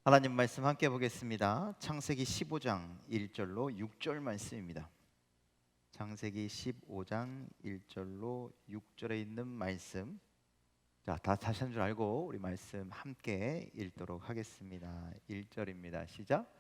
하나님 말씀 함께 보겠습니다. 창세기 15장 1절로 6절 말씀입니다. 창세기 15장 1절로 6절에 있는 말씀. 자, 다시 한 줄 알고 우리 말씀 함께 읽도록 하겠습니다. 1절입니다. 시작.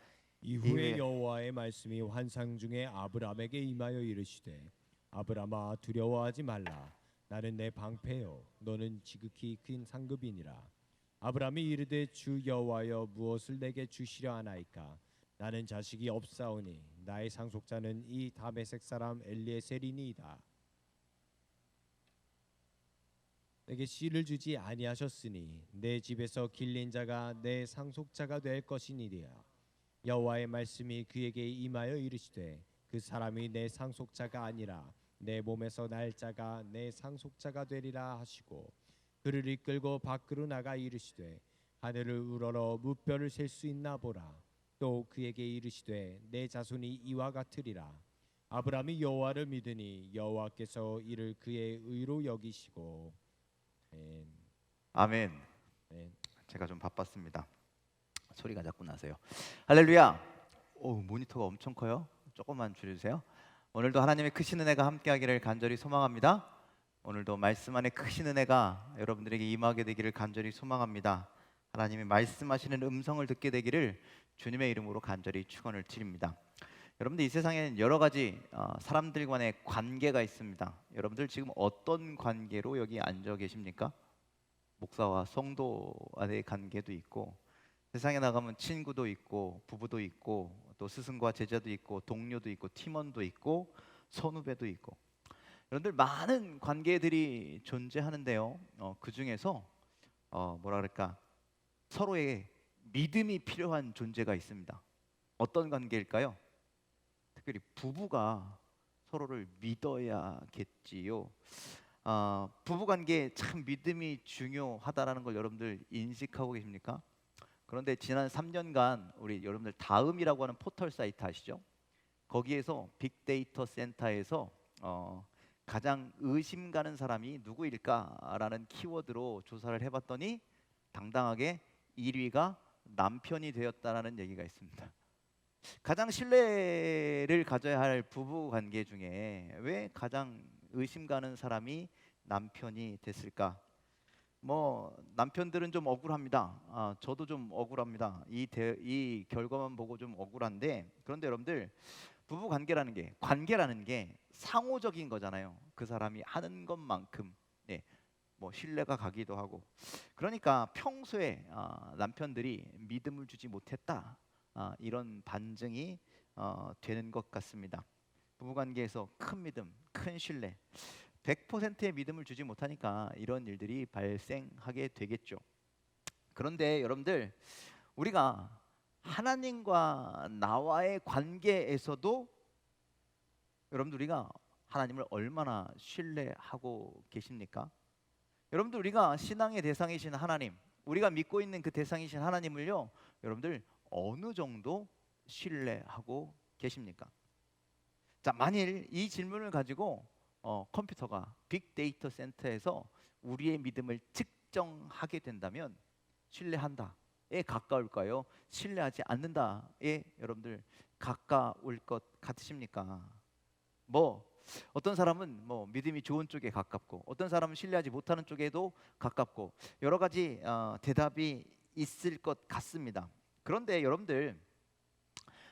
이후에 여호와의 말씀이 환상 중에 아브람에게 임하여 이르시되 아브람아 두려워하지 말라. 나는 내 방패요 너는 지극히 큰 상급이니라. 아브람이 이르되 주 여호와여 무엇을 내게 주시려 하나이까. 나는 자식이 없사오니 나의 상속자는 이 다메섹 사람 엘리에셀이니이다. 내게 씨를 주지 아니하셨으니 내 집에서 길린 자가 내 상속자가 될 것이니라. 여호와의 말씀이 그에게 임하여 이르시되 그 사람이 내 상속자가 아니라 내 몸에서 날 자가 내 상속자가 되리라 하시고 그를 이끌고 밖으로 나가 이르시되 하늘을 우러러 무뼈를 셀 수 있나 보라. 또 그에게 이르시되 내 자손이 이와 같으리라. 아브람이 여호와를 믿으니 여호와께서 이를 그의 의로 여기시고. 아멘. 아멘. 제가 좀 바빴습니다. 소리가 자꾸 나세요. 할렐루야. 오, 모니터가 엄청 커요. 조금만 줄여주세요. 오늘도 하나님의 크신 은혜가 함께하기를 간절히 소망합니다. 오늘도 말씀 안에 크신 은혜가 여러분들에게 임하게 되기를 간절히 소망합니다. 하나님이 말씀하시는 음성을 듣게 되기를 주님의 이름으로 간절히 축원을 드립니다. 여러분들, 이 세상에는 여러 가지 사람들 간의 관계가 있습니다. 여러분들 지금 어떤 관계로 여기 앉아 계십니까? 목사와 성도 간의 관계도 있고, 세상에 나가면 친구도 있고, 부부도 있고, 또 스승과 제자도 있고, 동료도 있고, 팀원도 있고, 선후배도 있고, 여러분들 많은 관계들이 존재하는데요. 그 중에서 뭐라 그럴까, 서로의 믿음이 필요한 존재가 있습니다. 어떤 관계일까요? 특별히 부부가 서로를 믿어야겠지요. 부부 관계에 참 믿음이 중요하다라는 걸 여러분들 인식하고 계십니까? 그런데 지난 3년간 우리 여러분들 다음이라고 하는 포털 사이트 아시죠? 거기에서 빅데이터 센터에서 가장 의심 가는 사람이 누구일까라는 키워드로 조사를 해봤더니 당당하게 1위가 남편이 되었다라는 얘기가 있습니다. 가장 신뢰를 가져야 할 부부 관계 중에 왜 가장 의심 가는 사람이 남편이 됐을까? 뭐 남편들은 좀 억울합니다. 저도 좀 억울합니다. 이 결과만 보고 좀 억울한데, 그런데 여러분들, 부부 관계라는 게 상호적인 거잖아요. 그 사람이 하는 것만큼 뭐 신뢰가 가기도 하고. 그러니까 평소에 남편들이 믿음을 주지 못했다, 이런 반증이 되는 것 같습니다. 부부 관계에서 큰 믿음, 큰 신뢰, 100%의 믿음을 주지 못하니까 이런 일들이 발생하게 되겠죠. 그런데 여러분들, 우리가 하나님과 나와의 관계에서도 여러분들, 우리가 하나님을 얼마나 신뢰하고 계십니까? 여러분들, 우리가 신앙의 대상이신 하나님, 우리가 믿고 있는 그 대상이신 하나님을요, 여러분들 어느 정도 신뢰하고 계십니까? 자, 만일 이 질문을 가지고 컴퓨터가 빅데이터 센터에서 우리의 믿음을 측정하게 된다면 신뢰한다에 가까울까요? 신뢰하지 않는다에 여러분들 가까울 것 같으십니까? 뭐 어떤 사람은 뭐 믿음이 좋은 쪽에 가깝고, 어떤 사람은 신뢰하지 못하는 쪽에도 가깝고, 여러 가지 대답이 있을 것 같습니다. 그런데 여러분들,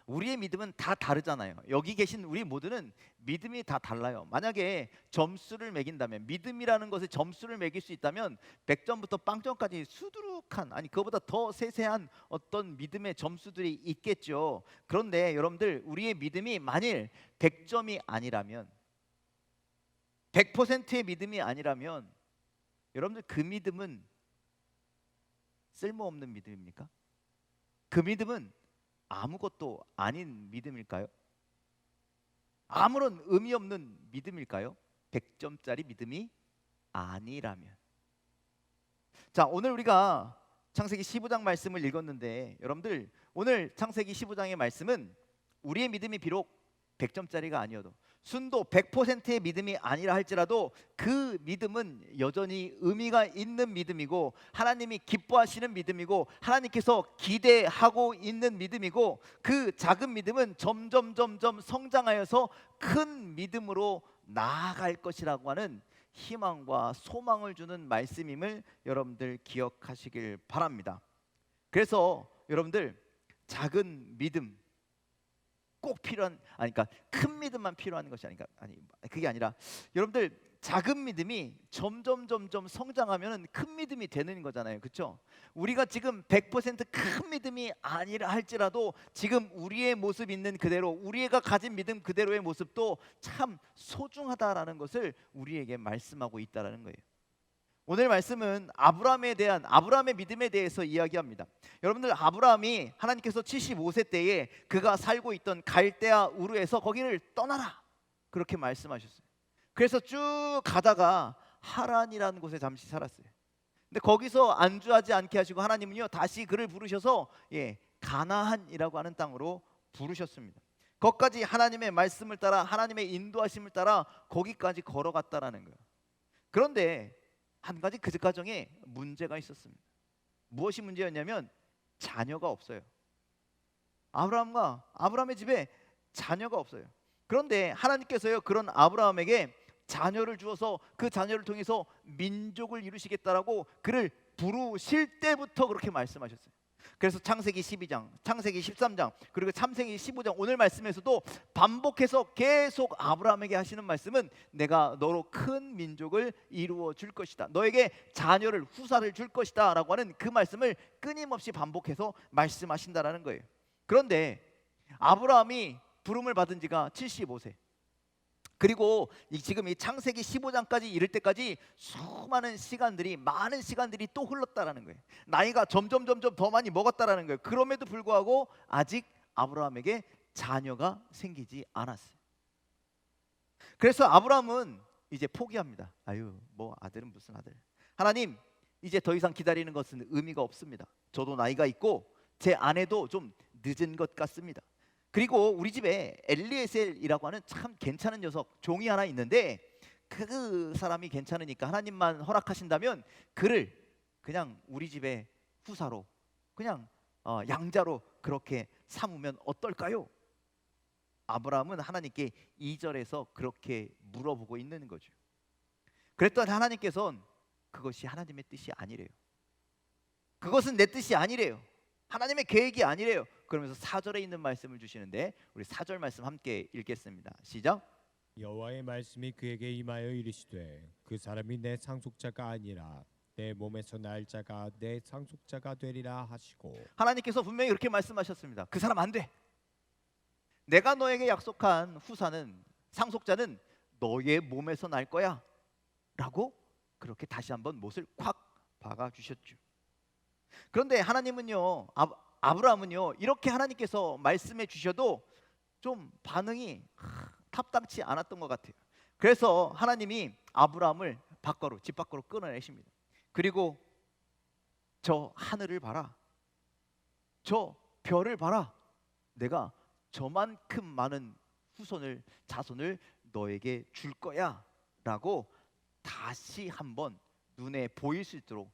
우리의 믿음은 다 다르잖아요. 여기 계신 우리 모두는 믿음이 다 달라요. 만약에 점수를 매긴다면, 믿음이라는 것에 점수를 매길 수 있다면 100점부터 빵점까지 수두룩한, 아니 그거보다 더 세세한 어떤 믿음의 점수들이 있겠죠. 그런데 여러분들, 우리의 믿음이 만일 100점이 아니라면, 100%의 믿음이 아니라면, 여러분들 그 믿음은 쓸모없는 믿음입니까? 그 믿음은 아무것도 아닌 믿음일까요? 아무런 의미 없는 믿음일까요? 100점짜리 믿음이 아니라면. 자, 오늘 우리가 창세기 15장 말씀을 읽었는데, 여러분들, 오늘 창세기 15장의 말씀은 우리의 믿음이 비록 100점짜리가 아니어도, 순도 100%의 믿음이 아니라 할지라도 그 믿음은 여전히 의미가 있는 믿음이고 하나님이 기뻐하시는 믿음이고 하나님께서 기대하고 있는 믿음이고 그 작은 믿음은 점점 성장하여서 큰 믿음으로 나아갈 것이라고 하는 희망과 소망을 주는 말씀임을 여러분들 기억하시길 바랍니다. 그래서 여러분들 작은 믿음 꼭 필요한 그러니까 큰 믿음만 필요한 것이 아니까 그게 아니라 여러분들 작은 믿음이 점점 성장하면 큰 믿음이 되는 거잖아요. 그렇죠? 우리가 지금 100%큰 믿음이 아니라 할지라도 지금 우리의 모습 있는 그대로 우리가 가진 믿음 그대로의 모습도 참 소중하다라는 것을 우리에게 말씀하고 있다라는 거예요. 오늘 말씀은 아브라함의 믿음에 대해서 이야기합니다. 여러분들 아브라함이 하나님께서 75세 때에 그가 살고 있던 갈대아 우르에서 거기를 떠나라 그렇게 말씀하셨어요. 그래서 쭉 가다가 하란이라는 곳에 잠시 살았어요. 근데 거기서 안주하지 않게 하시고 하나님은요 다시 그를 부르셔서 가나안이라고 하는 땅으로 부르셨습니다. 거기까지 하나님의 말씀을 따라 하나님의 인도하심을 따라 거기까지 걸어갔다라는 거예요. 그런데 한 가지 그 과정에 문제가 있었습니다. 무엇이 문제였냐면 자녀가 없어요. 아브라함의 집에 자녀가 없어요. 그런데 하나님께서요 그런 아브라함에게 자녀를 주어서 그 자녀를 통해서 민족을 이루시겠다라고 그를 부르실 때부터 그렇게 말씀하셨어요. 그래서 창세기 12장, 창세기 13장, 그리고 창세기 15장 오늘 말씀에서도 반복해서 계속 아브라함에게 하시는 말씀은 내가 너로 큰 민족을 이루어 줄 것이다. 너에게 자녀를 후사를 줄 것이다 라고 하는 그 말씀을 끊임없이 반복해서 말씀하신다라는 거예요. 그런데 아브라함이 부름을 받은 지가 75세. 그리고 지금 이 창세기 15장까지 이를 때까지 많은 시간들이 또 흘렀다라는 거예요. 나이가 점점 더 많이 먹었다라는 거예요. 그럼에도 불구하고 아직 아브라함에게 자녀가 생기지 않았어요. 그래서 아브라함은 이제 포기합니다. 뭐 아들은 무슨 아들. 하나님, 이제 더 이상 기다리는 것은 의미가 없습니다. 저도 나이가 있고 제 아내도 좀 늦은 것 같습니다. 그리고 우리 집에 엘리에셀이라고 하는 참 괜찮은 녀석 종이 하나 있는데 그 사람이 괜찮으니까 하나님만 허락하신다면 그를 그냥 우리 집의 후사로 그냥 양자로 그렇게 삼으면 어떨까요? 아브라함은 하나님께 2절에서 그렇게 물어보고 있는 거죠. 그랬더니 하나님께서는 그것이 하나님의 뜻이 아니래요. 그것은 내 뜻이 아니래요. 하나님의 계획이 아니래요. 그러면서 4절에 있는 말씀을 주시는데 우리 4절 말씀 함께 읽겠습니다. 시작. 여호와의 말씀이 그에게 임하여 이르시되 그 사람이 내 상속자가 아니라 내 몸에서 날 자가 내 상속자가 되리라 하시고 하나님께서 분명히 그렇게 말씀하셨습니다. 그 사람 안 돼. 내가 너에게 약속한 후사는 상속자는 너의 몸에서 날 거야 라고 그렇게 다시 한번 못을 콱 박아 주셨죠. 그런데 하나님은요 아브라함은요 이렇게 하나님께서 말씀해 주셔도 좀 반응이 탑당치 않았던 것 같아요. 그래서 하나님이 아브라함을 집 밖으로 끌어내십니다. 그리고 저 하늘을 봐라, 저 별을 봐라, 내가 저만큼 많은 자손을 너에게 줄 거야 라고 다시 한번 눈에 보일 수 있도록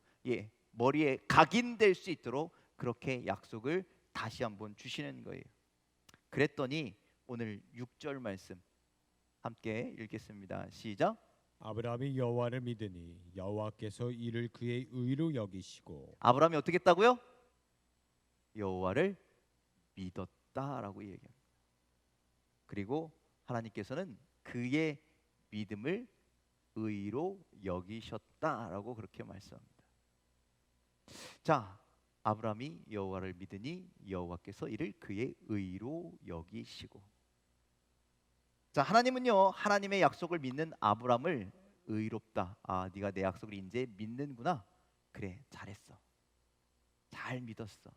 머리에 각인될 수 있도록 그렇게 약속을 다시 한번 주시는 거예요. 그랬더니 오늘 6절 말씀 함께 읽겠습니다. 시작. 아브라함이 여호와를 믿으니 여호와께서 이를 그의 의로 여기시고. 아브라함이 어떻게 했다고요? 여호와를 믿었다라고 얘기합니다. 그리고 하나님께서는 그의 믿음을 의로 여기셨다라고 그렇게 말씀합니다. 자, 아브라함이 여호와를 믿으니 여호와께서 이를 그의 의로 여기시고. 자, 하나님은요 하나님의 약속을 믿는 아브라함을 의롭다. 네가 내 약속을 이제 믿는구나. 그래, 잘했어. 잘 믿었어.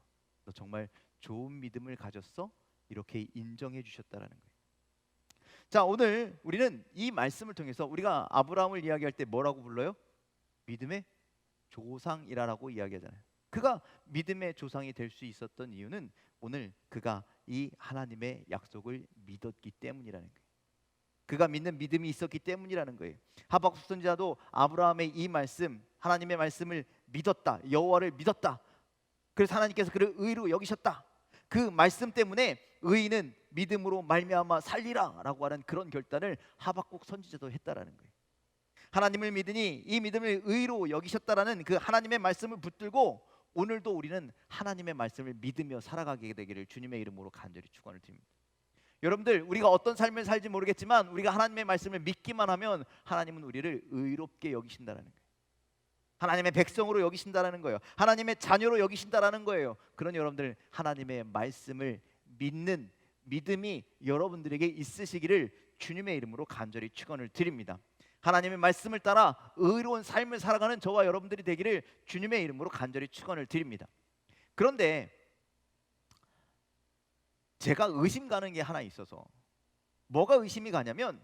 너 정말 좋은 믿음을 가졌어. 이렇게 인정해 주셨다라는 거예요. 자, 오늘 우리는 이 말씀을 통해서 우리가 아브라함을 이야기할 때 뭐라고 불러요? 믿음의 조상이라고 이야기하잖아요. 그가 믿음의 조상이 될 수 있었던 이유는 오늘 그가 이 하나님의 약속을 믿었기 때문이라는 거예요. 그가 믿는 믿음이 있었기 때문이라는 거예요. 하박국 선지자도 아브라함의 이 말씀, 하나님의 말씀을 믿었다. 여호와를 믿었다. 그래서 하나님께서 그를 의로 여기셨다. 그 말씀 때문에 의인은 믿음으로 말미암아 살리라라고 하는 그런 결단을 하박국 선지자도 했다라는 거예요. 하나님을 믿으니 이 믿음을 의로 여기셨다라는 그 하나님의 말씀을 붙들고 오늘도 우리는 하나님의 말씀을 믿으며 살아가게 되기를 주님의 이름으로 간절히 축원을 드립니다. 여러분들, 우리가 어떤 삶을 살지 모르겠지만 우리가 하나님의 말씀을 믿기만 하면 하나님은 우리를 의롭게 여기신다라는 거예요. 하나님의 백성으로 여기신다라는 거예요. 하나님의 자녀로 여기신다라는 거예요. 그런 여러분들, 하나님의 말씀을 믿는 믿음이 여러분들에게 있으시기를 주님의 이름으로 간절히 축원을 드립니다. 하나님의 말씀을 따라 의로운 삶을 살아가는 저와 여러분들이 되기를 주님의 이름으로 간절히 축원을 드립니다. 그런데 제가 의심 가는 게 하나 있어서, 뭐가 의심이 가냐면,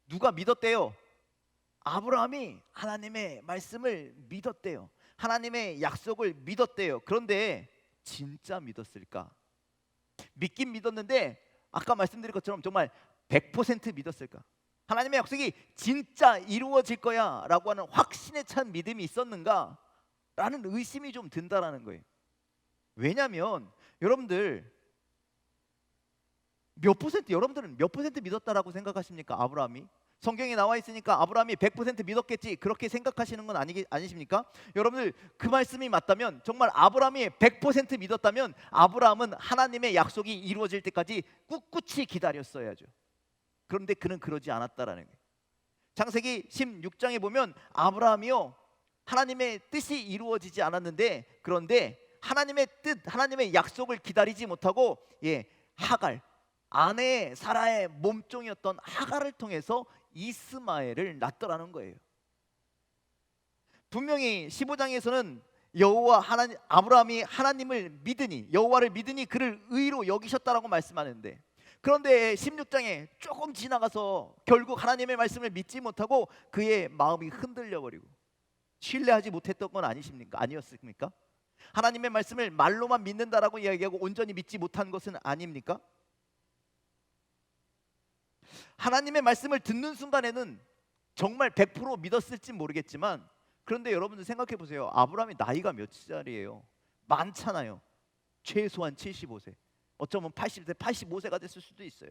누가 믿었대요? 아브라함이 하나님의 말씀을 믿었대요. 하나님의 약속을 믿었대요. 그런데 진짜 믿었을까? 믿긴 믿었는데 아까 말씀드린 것처럼 정말 100% 믿었을까? 하나님의 약속이 진짜 이루어질 거야 라고 하는 확신에 찬 믿음이 있었는가? 라는 의심이 좀 든다라는 거예요. 왜냐하면 여러분들은 몇 퍼센트 믿었다라고 생각하십니까? 아브라함이? 성경에 나와 있으니까 아브라함이 100% 믿었겠지, 그렇게 생각하시는 건 아니십니까? 여러분들, 그 말씀이 맞다면, 정말 아브라함이 100% 믿었다면 아브라함은 하나님의 약속이 이루어질 때까지 꿋꿋이 기다렸어야죠. 그런데 그는 그러지 않았다라는 거예요. 창세기 16장에 보면 아브라함이요, 하나님의 뜻이 이루어지지 않았는데, 그런데 하나님의 뜻, 하나님의 약속을 기다리지 못하고 하갈, 아내 사라의 몸종이었던 하갈을 통해서 이스마엘을 낳더라는 거예요. 분명히 15장에서는 아브라함이 하나님을 믿으니, 여호와를 믿으니 그를 의로 여기셨다라고 말씀하는데, 그런데 16장에 조금 지나가서 결국 하나님의 말씀을 믿지 못하고 그의 마음이 흔들려 버리고 신뢰하지 못했던 건 아니었습니까? 하나님의 말씀을 말로만 믿는다라고 이야기하고 온전히 믿지 못한 것은 아닙니까? 하나님의 말씀을 듣는 순간에는 정말 100% 믿었을지 모르겠지만, 그런데 여러분들 생각해 보세요. 아브라함이 나이가 몇 살이에요? 많잖아요. 최소한 75세, 어쩌면 80세, 85세가 됐을 수도 있어요.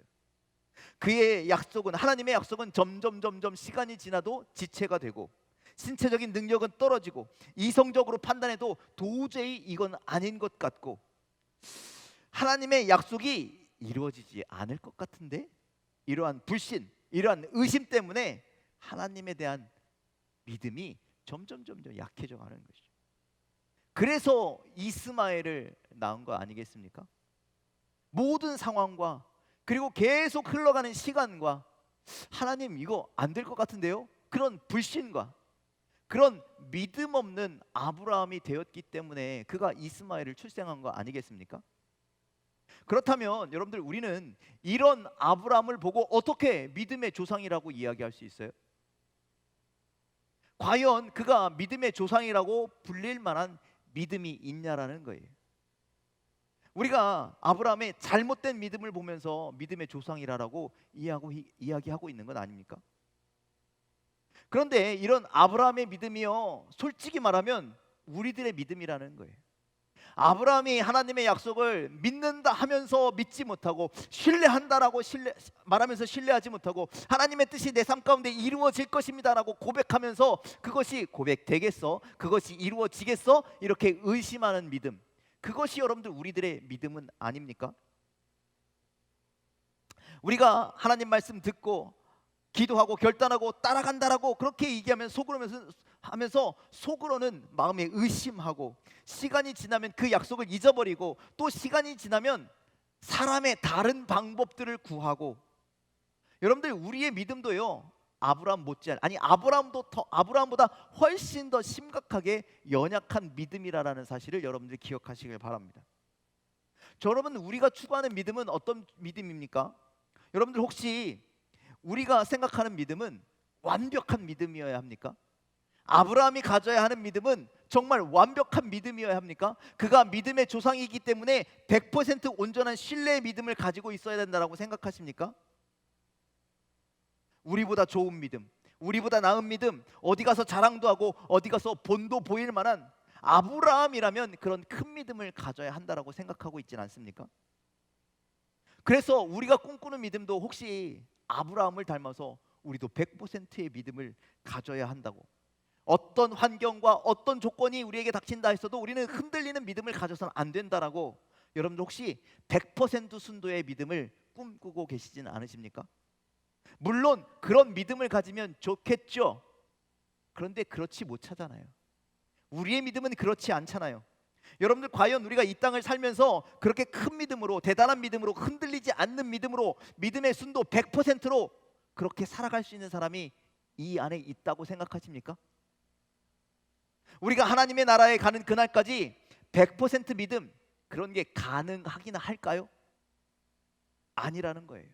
그의 약속은, 하나님의 약속은 점점 시간이 지나도 지체가 되고, 신체적인 능력은 떨어지고, 이성적으로 판단해도 도저히 이건 아닌 것 같고, 하나님의 약속이 이루어지지 않을 것 같은데, 이러한 불신, 이러한 의심 때문에 하나님에 대한 믿음이 점점 약해져 가는 것이죠. 그래서 이스마엘을 낳은 거 아니겠습니까? 모든 상황과 그리고 계속 흘러가는 시간과, 하나님 이거 안 될 것 같은데요? 그런 불신과 그런 믿음 없는 아브라함이 되었기 때문에 그가 이스마엘을 출생한 거 아니겠습니까? 그렇다면 여러분들, 우리는 이런 아브라함을 보고 어떻게 믿음의 조상이라고 이야기할 수 있어요? 과연 그가 믿음의 조상이라고 불릴 만한 믿음이 있냐라는 거예요. 우리가 아브라함의 잘못된 믿음을 보면서 믿음의 조상이라고 이야기하고 있는 건 아닙니까? 그런데 이런 아브라함의 믿음이요, 솔직히 말하면 우리들의 믿음이라는 거예요. 아브라함이 하나님의 약속을 믿는다 하면서 믿지 못하고, 신뢰한다라고 말하면서 신뢰하지 못하고, 하나님의 뜻이 내 삶 가운데 이루어질 것입니다라고 고백하면서 그것이 고백되겠어? 그것이 이루어지겠어? 이렇게 의심하는 믿음, 그것이 여러분들 우리들의 믿음은 아닙니까? 우리가 하나님 말씀 듣고 기도하고 결단하고 따라간다라고 그렇게 얘기하면 속으로는 마음에 의심하고, 시간이 지나면 그 약속을 잊어버리고, 또 시간이 지나면 사람의 다른 방법들을 구하고, 여러분들 우리의 믿음도요, 아브라함보다 훨씬 더 심각하게 연약한 믿음이라는 사실을 여러분들이 기억하시길 바랍니다. 여러분, 우리가 추구하는 믿음은 어떤 믿음입니까? 여러분들 혹시 우리가 생각하는 믿음은 완벽한 믿음이어야 합니까? 아브라함이 가져야 하는 믿음은 정말 완벽한 믿음이어야 합니까? 그가 믿음의 조상이기 때문에 100% 온전한 신뢰의 믿음을 가지고 있어야 된다고 생각하십니까? 우리보다 좋은 믿음, 우리보다 나은 믿음, 어디 가서 자랑도 하고 어디 가서 본도 보일 만한 아브라함이라면 그런 큰 믿음을 가져야 한다라고 생각하고 있지는 않습니까? 그래서 우리가 꿈꾸는 믿음도 혹시 아브라함을 닮아서 우리도 100%의 믿음을 가져야 한다고, 어떤 환경과 어떤 조건이 우리에게 닥친다 했어도 우리는 흔들리는 믿음을 가져서는 안 된다라고, 여러분들 혹시 100% 순도의 믿음을 꿈꾸고 계시지는 않으십니까? 물론 그런 믿음을 가지면 좋겠죠. 그런데 그렇지 못하잖아요. 우리의 믿음은 그렇지 않잖아요. 여러분들 과연 우리가 이 땅을 살면서 그렇게 큰 믿음으로, 대단한 믿음으로, 흔들리지 않는 믿음으로, 믿음의 순도 100%로 그렇게 살아갈 수 있는 사람이 이 안에 있다고 생각하십니까? 우리가 하나님의 나라에 가는 그날까지 100% 믿음, 그런 게 가능하기나 할까요? 아니라는 거예요.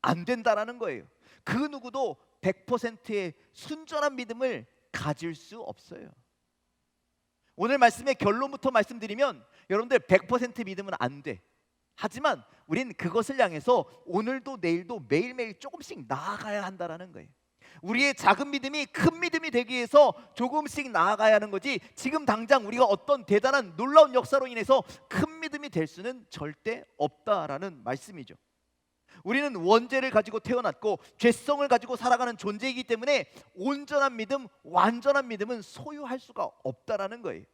안 된다라는 거예요. 그 누구도 100%의 순전한 믿음을 가질 수 없어요. 오늘 말씀의 결론부터 말씀드리면, 여러분들 100% 믿음은 안 돼. 하지만 우린 그것을 향해서 오늘도 내일도 매일매일 조금씩 나아가야 한다라는 거예요. 우리의 작은 믿음이 큰 믿음이 되기 위해서 조금씩 나아가야 하는 거지, 지금 당장 우리가 어떤 대단한 놀라운 역사로 인해서 큰 믿음이 될 수는 절대 없다라는 말씀이죠. 우리는 원죄를 가지고 태어났고 죄성을 가지고 살아가는 존재이기 때문에 온전한 믿음, 완전한 믿음은 소유할 수가 없다라는 거예요.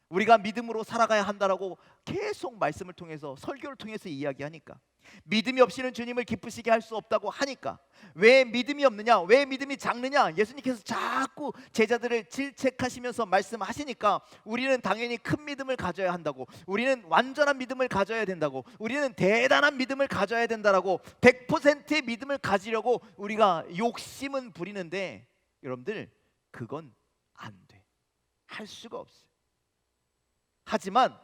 우리가 믿음으로 살아가야 한다라고 계속 말씀을 통해서, 설교를 통해서 이야기하니까, 믿음이 없이는 주님을 기쁘시게 할 수 없다고 하니까, 왜 믿음이 없느냐, 왜 믿음이 작느냐, 예수님께서 자꾸 제자들을 질책하시면서 말씀하시니까 우리는 당연히 큰 믿음을 가져야 한다고, 우리는 완전한 믿음을 가져야 된다고, 우리는 대단한 믿음을 가져야 된다라고, 100%의 믿음을 가지려고 우리가 욕심은 부리는데, 여러분들 그건 안 돼. 할 수가 없어요. 하지만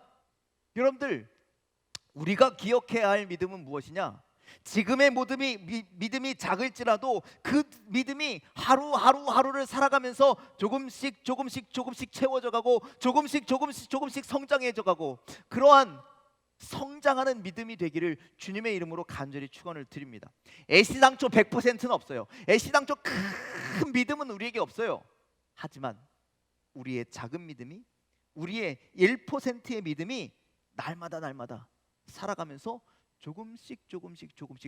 여러분들, 우리가 기억해야 할 믿음은 무엇이냐? 지금의 믿음이 작을지라도 그 믿음이 하루를 살아가면서 조금씩 채워져 가고 조금씩 성장해져 가고, 그러한 성장하는 믿음이 되기를 주님의 이름으로 간절히 축원을 드립니다. 애시당초 100%는 없어요. 애시당초 큰 믿음은 우리에게 없어요. 하지만 우리의 작은 믿음이, 우리의 1%의 믿음이 날마다 살아가면서 조금씩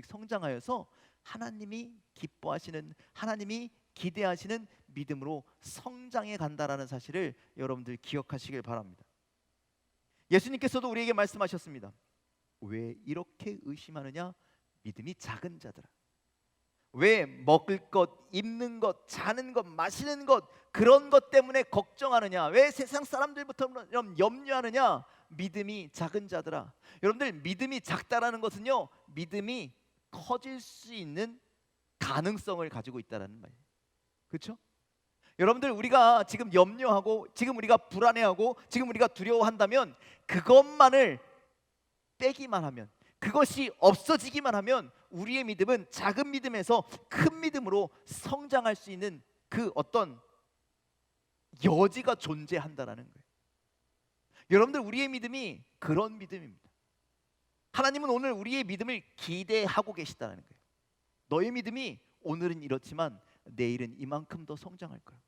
성장하여서 하나님이 기뻐하시는, 하나님이 기대하시는 믿음으로 성장해 간다라는 사실을 여러분들 기억하시길 바랍니다. 예수님께서도 우리에게 말씀하셨습니다. 왜 이렇게 의심하느냐? 믿음이 작은 자들아. 왜 먹을 것, 입는 것, 자는 것, 마시는 것, 그런 것 때문에 걱정하느냐? 왜 세상 사람들부터 염려하느냐? 믿음이 작은 자들아. 여러분들, 믿음이 작다라는 것은요, 믿음이 커질 수 있는 가능성을 가지고 있다라는 말이에요. 그렇죠? 여러분들, 우리가 지금 염려하고, 지금 우리가 불안해하고, 지금 우리가 두려워한다면, 그것만을 빼기만 하면, 그것이 없어지기만 하면 우리의 믿음은 작은 믿음에서 큰 믿음으로 성장할 수 있는 그 어떤 여지가 존재한다라는 거예요. 여러분들, 우리의 믿음이 그런 믿음입니다. 하나님은 오늘 우리의 믿음을 기대하고 계시다는 거예요. 너의 믿음이 오늘은 이렇지만 내일은 이만큼 더 성장할 거야.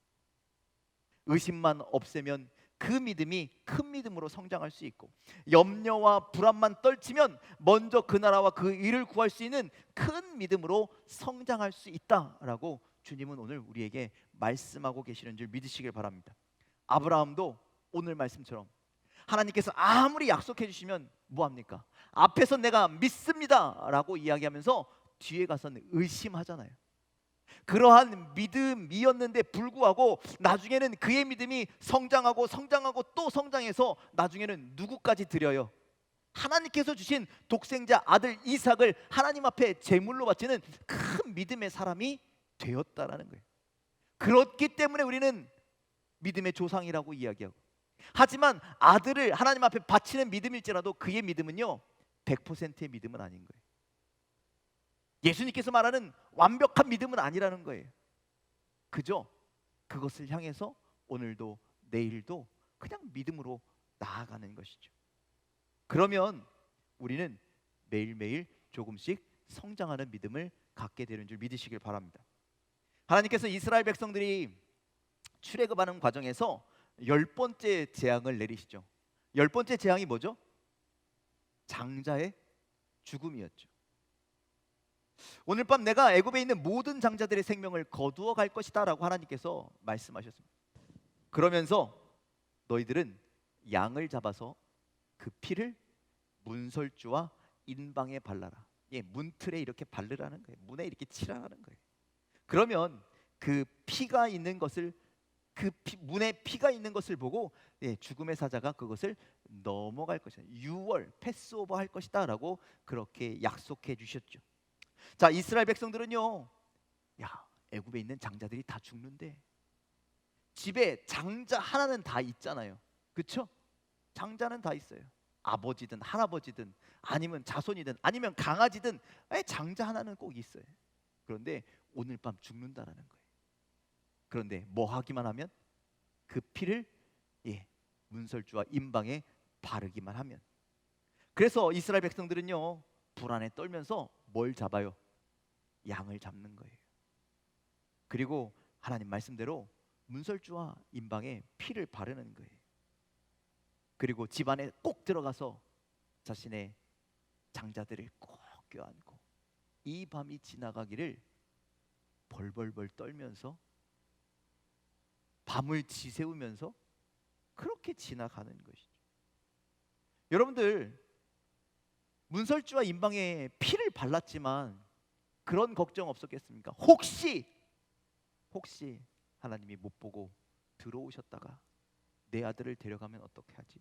의심만 없애면 그 믿음이 큰 믿음으로 성장할 수 있고, 염려와 불안만 떨치면 먼저 그 나라와 그 일을 구할 수 있는 큰 믿음으로 성장할 수 있다라고 주님은 오늘 우리에게 말씀하고 계시는 줄 믿으시길 바랍니다. 아브라함도 오늘 말씀처럼 하나님께서 아무리 약속해 주시면 뭐합니까? 앞에서 내가 믿습니다 라고 이야기하면서 뒤에 가서는 의심하잖아요. 그러한 믿음이었는데 불구하고 나중에는 그의 믿음이 성장하고 또 성장해서 나중에는 누구까지 드려요? 하나님께서 주신 독생자 아들 이삭을 하나님 앞에 제물로 바치는 큰 믿음의 사람이 되었다라는 거예요. 그렇기 때문에 우리는 믿음의 조상이라고 이야기하고, 하지만 아들을 하나님 앞에 바치는 믿음일지라도 그의 믿음은요 100%의 믿음은 아닌 거예요. 예수님께서 말하는 완벽한 믿음은 아니라는 거예요. 그저 그것을 향해서 오늘도 내일도 그냥 믿음으로 나아가는 것이죠. 그러면 우리는 매일매일 조금씩 성장하는 믿음을 갖게 되는 줄 믿으시길 바랍니다. 하나님께서 이스라엘 백성들이 출애굽하는 과정에서 10번째 재앙을 내리시죠. 10번째 재앙이 뭐죠? 장자의 죽음이었죠. 오늘 밤 내가 애굽에 있는 모든 장자들의 생명을 거두어 갈 것이다 라고 하나님께서 말씀하셨습니다. 그러면서 너희들은 양을 잡아서 그 피를 문설주와 인방에 발라라. 문틀에 이렇게 바르라는 거예요. 문에 이렇게 칠하라는 거예요. 그러면 그 피가 있는 것을 문에 피가 있는 것을 보고 죽음의 사자가 그것을 넘어갈 것이다. 유월 패스오버 할 것이다 라고 그렇게 약속해 주셨죠. 자, 이스라엘 백성들은요, 애굽에 있는 장자들이 다 죽는데 집에 장자 하나는 다 있잖아요. 그렇죠? 장자는 다 있어요. 아버지든 할아버지든 아니면 자손이든 아니면 강아지든 장자 하나는 꼭 있어요. 그런데 오늘 밤 죽는다라는 거예요. 그런데 뭐 하기만 하면 그 피를 문설주와 인방에 바르기만 하면. 그래서 이스라엘 백성들은요, 불안에 떨면서 뭘 잡아요? 양을 잡는 거예요. 그리고 하나님 말씀대로 문설주와 인방에 피를 바르는 거예요. 그리고 집 안에 꼭 들어가서 자신의 장자들을 꼭 껴안고 이 밤이 지나가기를 벌벌벌 떨면서 밤을 지새우면서 그렇게 지나가는 것이죠. 여러분들, 문설주와 인방에 피를 발랐지만 그런 걱정 없었겠습니까? 혹시 하나님이 못 보고 들어오셨다가 내 아들을 데려가면 어떻게 하지?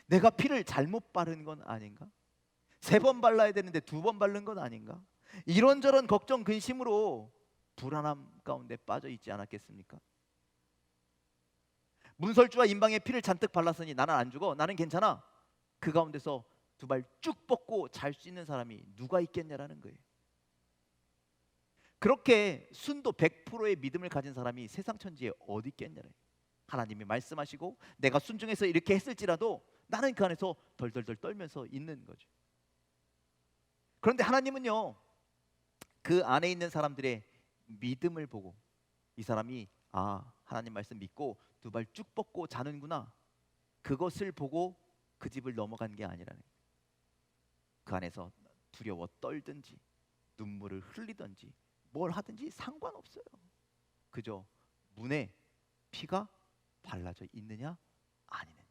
내가 피를 잘못 바른 건 아닌가? 3번 발라야 되는데 2번 바른 건 아닌가? 이런저런 걱정 근심으로 불안함 가운데 빠져 있지 않았겠습니까? 문설주와 인방에 피를 잔뜩 발랐으니 나는 안 죽어, 나는 괜찮아. 그 가운데서 2발 쭉 뻗고 잘 수 있는 사람이 누가 있겠냐라는 거예요. 그렇게 순도 100%의 믿음을 가진 사람이 세상 천지에 어디 있겠냐래. 하나님이 말씀하시고 내가 순종해서 이렇게 했을지라도 나는 그 안에서 덜덜덜 떨면서 있는 거죠. 그런데 하나님은요, 그 안에 있는 사람들의 믿음을 보고 이 사람이 하나님 말씀 믿고 2발 쭉 뻗고 자는구나, 그것을 보고 그 집을 넘어간 게 아니라는 거예요. 그 안에서 두려워 떨든지 눈물을 흘리든지 뭘 하든지 상관없어요. 그저 문에 피가 발라져 있느냐 아니느냐.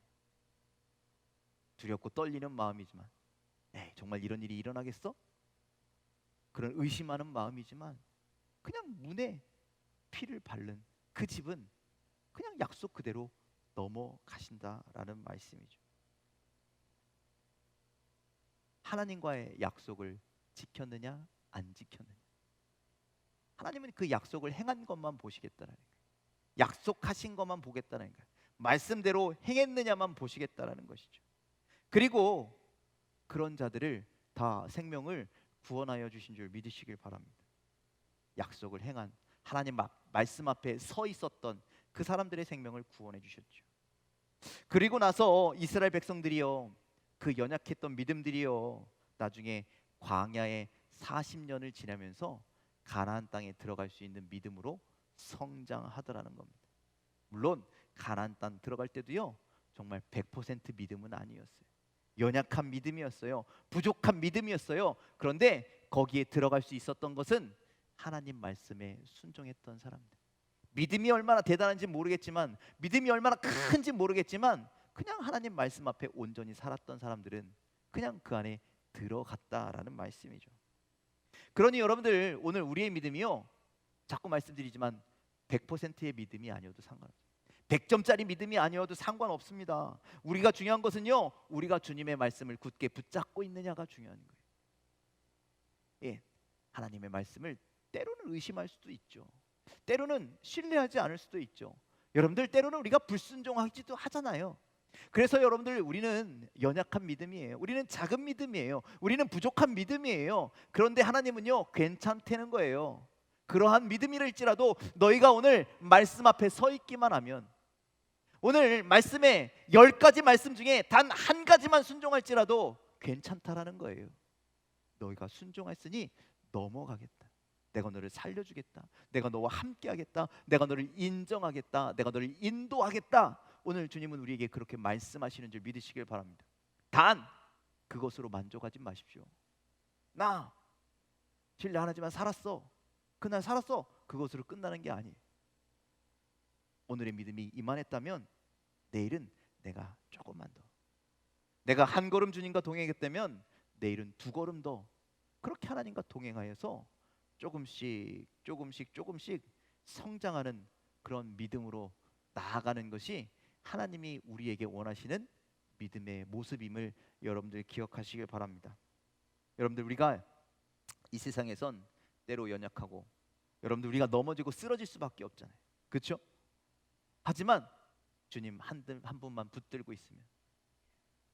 두렵고 떨리는 마음이지만 정말 이런 일이 일어나겠어? 그런 의심하는 마음이지만 그냥 문에 피를 바른 그 집은 그냥 약속 그대로 넘어가신다라는 말씀이죠. 하나님과의 약속을 지켰느냐 안 지켰느냐. 하나님은 그 약속을 행한 것만 보시겠다라는 거예요. 약속하신 것만 보겠다는 거예요. 말씀대로 행했느냐만 보시겠다라는 것이죠. 그리고 그런 자들을 다 생명을 구원하여 주신 줄 믿으시길 바랍니다. 약속을 행한 하나님 말씀 앞에 서 있었던 그 사람들의 생명을 구원해 주셨죠. 그리고 나서 이스라엘 백성들이요, 그 연약했던 믿음들이요, 나중에 광야에 40년을 지나면서 가나안 땅에 들어갈 수 있는 믿음으로 성장하더라는 겁니다. 물론 가나안 땅 들어갈 때도요, 정말 100% 믿음은 아니었어요. 연약한 믿음이었어요. 부족한 믿음이었어요. 그런데 거기에 들어갈 수 있었던 것은 하나님 말씀에 순종했던 사람들. 믿음이 얼마나 대단한지 모르겠지만, 믿음이 얼마나 큰지 모르겠지만, 그냥 하나님 말씀 앞에 온전히 살았던 사람들은 그냥 그 안에 들어갔다라는 말씀이죠. 그러니 여러분들, 오늘 우리의 믿음이요, 자꾸 말씀드리지만 100%의 믿음이 아니어도 상관없어요. 100점짜리 믿음이 아니어도 상관없습니다. 우리가 중요한 것은요, 우리가 주님의 말씀을 굳게 붙잡고 있느냐가 중요한 거예요. 하나님의 말씀을 때로는 의심할 수도 있죠. 때로는 신뢰하지 않을 수도 있죠. 여러분들, 때로는 우리가 불순종하기도 하잖아요. 그래서 여러분들, 우리는 연약한 믿음이에요. 우리는 작은 믿음이에요. 우리는 부족한 믿음이에요. 그런데 하나님은요, 괜찮다는 거예요. 그러한 믿음이랄지라도 너희가 오늘 말씀 앞에 서 있기만 하면, 오늘 말씀에 10가지 말씀 중에 단 한 가지만 순종할지라도 괜찮다라는 거예요. 너희가 순종했으니 넘어가겠다. 내가 너를 살려주겠다. 내가 너와 함께하겠다. 내가 너를 인정하겠다. 내가 너를 인도하겠다. 오늘 주님은 우리에게 그렇게 말씀하시는 줄 믿으시길 바랍니다. 단 그것으로 만족하지 마십시오. 나 신뢰 안 하지만 살았어. 그날 살았어. 그것으로 끝나는 게 아니에요. 오늘의 믿음이 이만했다면 내일은 내가 조금만 더, 내가 한 걸음 주님과 동행했다면 내일은 두 걸음 더, 그렇게 하나님과 동행하여서 조금씩 성장하는 그런 믿음으로 나아가는 것이 하나님이 우리에게 원하시는 믿음의 모습임을 여러분들 기억하시길 바랍니다. 여러분들, 우리가 이 세상에선 때로 연약하고, 여러분들 우리가 넘어지고 쓰러질 수밖에 없잖아요. 그렇죠? 하지만 주님 한 분만 붙들고 있으면,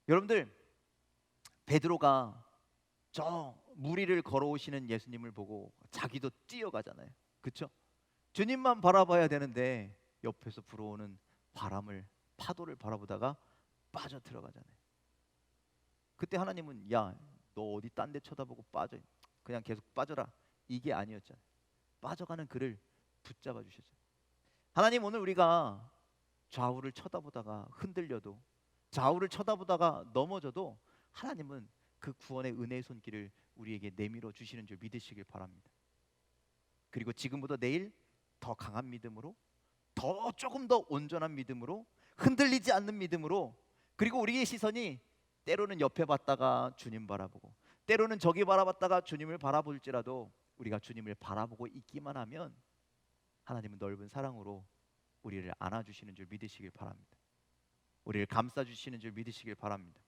여러분들 베드로가 저 무리를 걸어오시는 예수님을 보고 자기도 뛰어가잖아요. 그렇죠? 주님만 바라봐야 되는데 옆에서 불어오는 파도를 바라보다가 빠져 들어가잖아요. 그때 하나님은 야, 너 어디 딴 데 쳐다보고 빠져, 그냥 계속 빠져라, 이게 아니었잖아요. 빠져가는 그를 붙잡아 주셨어요. 하나님, 오늘 우리가 좌우를 쳐다보다가 흔들려도, 좌우를 쳐다보다가 넘어져도 하나님은 그 구원의 은혜의 손길을 우리에게 내밀어 주시는 줄 믿으시길 바랍니다. 그리고 지금보다 내일 더 강한 믿음으로, 더 조금 더 온전한 믿음으로, 흔들리지 않는 믿음으로, 그리고 우리의 시선이 때로는 옆에 봤다가 주님 바라보고, 때로는 저기 바라봤다가 주님을 바라볼지라도 우리가 주님을 바라보고 있기만 하면 하나님은 넓은 사랑으로 우리를 안아주시는 줄 믿으시길 바랍니다. 우리를 감싸주시는 줄 믿으시길 바랍니다.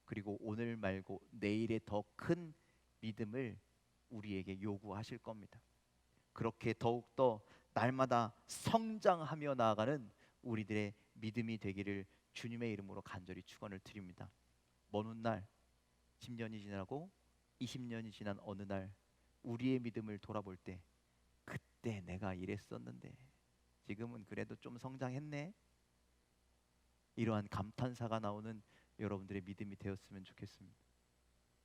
그리고 오늘 말고 내일의 더 큰 믿음을 우리에게 요구하실 겁니다. 그렇게 더욱더 날마다 성장하며 나아가는 우리들의 믿음이 되기를 주님의 이름으로 간절히 축원을 드립니다. 먼 훗날 10년이 지나고 20년이 지난 어느 날 우리의 믿음을 돌아볼 때, 그때 내가 이랬었는데 지금은 그래도 좀 성장했네, 이러한 감탄사가 나오는 여러분들의 믿음이 되었으면 좋겠습니다.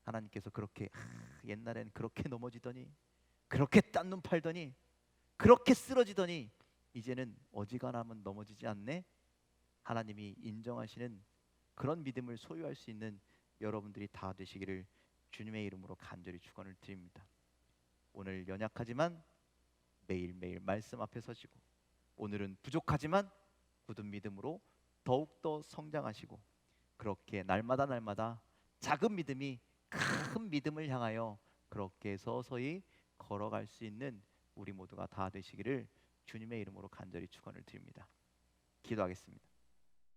하나님께서 그렇게 옛날엔 그렇게 넘어지더니, 그렇게 딴 눈 팔더니, 그렇게 쓰러지더니 이제는 어지간하면 넘어지지 않네, 하나님이 인정하시는 그런 믿음을 소유할 수 있는 여러분들이 다 되시기를 주님의 이름으로 간절히 축원을 드립니다. 오늘 연약하지만 매일매일 말씀 앞에 서시고, 오늘은 부족하지만 굳은 믿음으로 더욱더 성장하시고, 그렇게 날마다 작은 믿음이 큰 믿음을 향하여 그렇게 서서히 걸어갈 수 있는 우리 모두가 다 되시기를 주님의 이름으로 간절히 축원을 드립니다. 기도하겠습니다.